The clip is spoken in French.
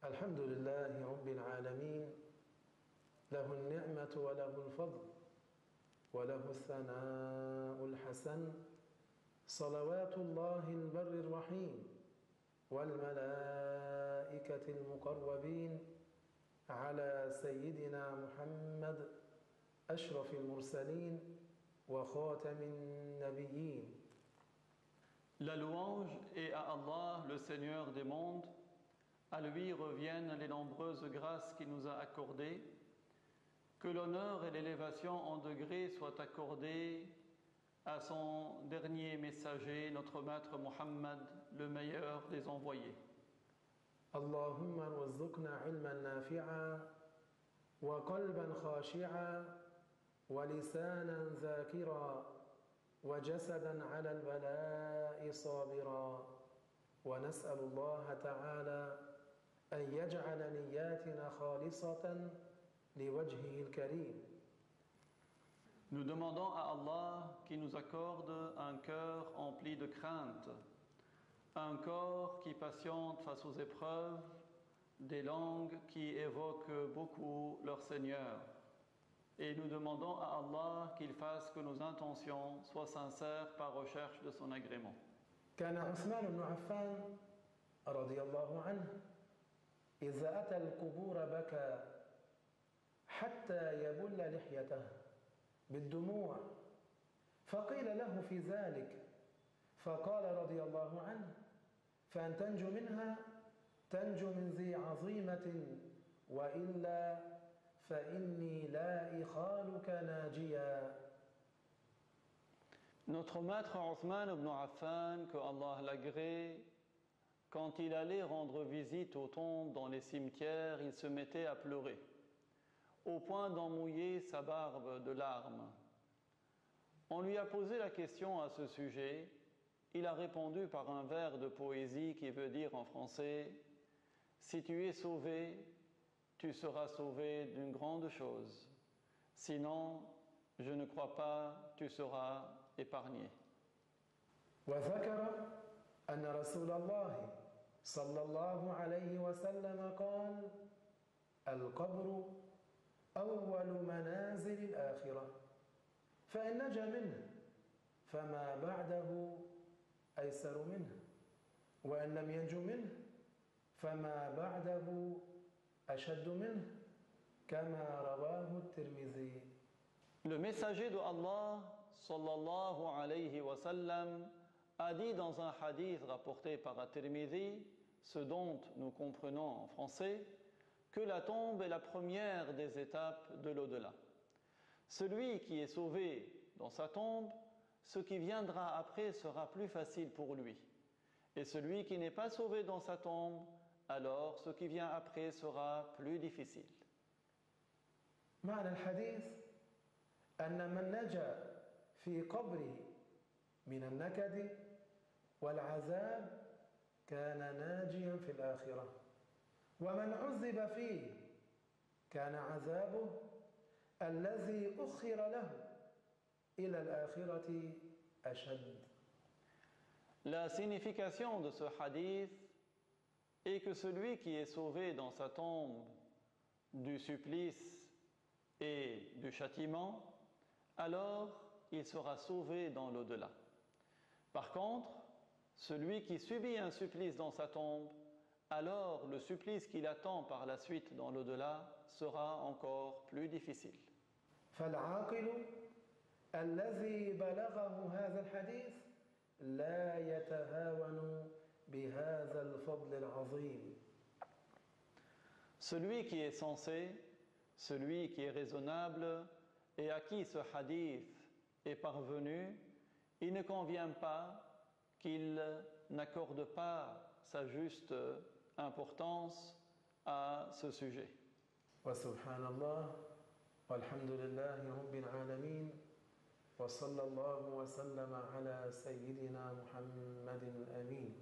الحمد لله رب العالمين له النعمة وله الفضل وله الثناء الحسن صلوات الله البر الرحيم والملائكة المقربين على سيدنا محمد أشرف المرسلين وخاتم النبيين. La louange est à Allah, le Seigneur des mondes. À lui reviennent les nombreuses grâces qu'il nous a accordées. Que l'honneur et l'élévation en degrés soient accordés à son dernier messager, notre maître Muhammad, le meilleur des envoyés. Allahumma warzuqna ilman nafi'a wa qalban khashi'a wa lisanan zakira wa jasadan 'ala al-bala'i sabira wa nas'alu Allah ta'ala an yaj'ala niyyatina khalisatan liwajhihi al-karim. Nous demandons à Allah qu'il nous accorde un cœur empli de crainte, un corps qui patiente face aux épreuves, des langues qui évoquent beaucoup leur Seigneur. Et nous demandons à Allah qu'il fasse que nos intentions soient sincères par recherche de son agrément. كان عثمان بن عفان رضي الله عنه إذا أتى القبور بكى حتى يبل لحيته بالدموع فقيل له في ذلك فقال رضي الله عنه فأن تنجو منها تنجو من ذي عظيمة وإلا فإني لا إخالك ناجيا. Notre maître Othman ibn Affan, que Allah l'agrée, quand il allait rendre visite aux tombes dans les cimetières, il se mettait à pleurer, au point d'en mouiller sa barbe de larmes. On lui a posé la question à ce sujet. Il a répondu par un vers de poésie qui veut dire en français « Si tu es sauvé, tu seras sauvé d'une grande chose. Sinon, je ne crois pas, tu seras épargné. » وذكر أن رسول الله صلى الله عليه وسلم قال القبر أول منازل الآخرة فإن نجا منه فما بعده أيسر منه وإن لم ينجو منه فما بعده أشد منه كما رواه الترمذي. Le messager de Allah sallallahu alayhi wa sallam a dit dans un hadith rapporté par At-Tirmidhi, ce dont nous comprenons en français, que la tombe est la première des étapes de l'au-delà. Celui qui est sauvé dans sa tombe, ce qui viendra après sera plus facile pour lui. Et celui qui n'est pas sauvé dans sa tombe, alors ce qui vient après sera plus difficile. معنى الحديث أن من نجا في قبره من النكد والعذاب كان ناجيا في الآخرة ومن عذب فيه كان عذابه الذي أخر له إلى الآخرة أشد. La signification de ce hadith est que celui qui est sauvé dans sa tombe du supplice et du châtiment, alors il sera sauvé dans l'au-delà. Par contre, celui qui subit un supplice dans sa tombe, alors le supplice qui l'attend par la suite dans l'au-delà sera encore plus difficile. فالعاقل الذي بلغه هذا الحديث لا يتهاون بهذا الفضل العظيم. Celui qui est sensé, celui qui est raisonnable et à qui ce hadith est parvenu, il ne convient pas qu'il n'accorde pas sa juste importance à ce sujet. Wa subhanallah, walhamdulillahi rabbil alamin, wa sallallahu wa sallama ala sayyidina Muhammadin amin.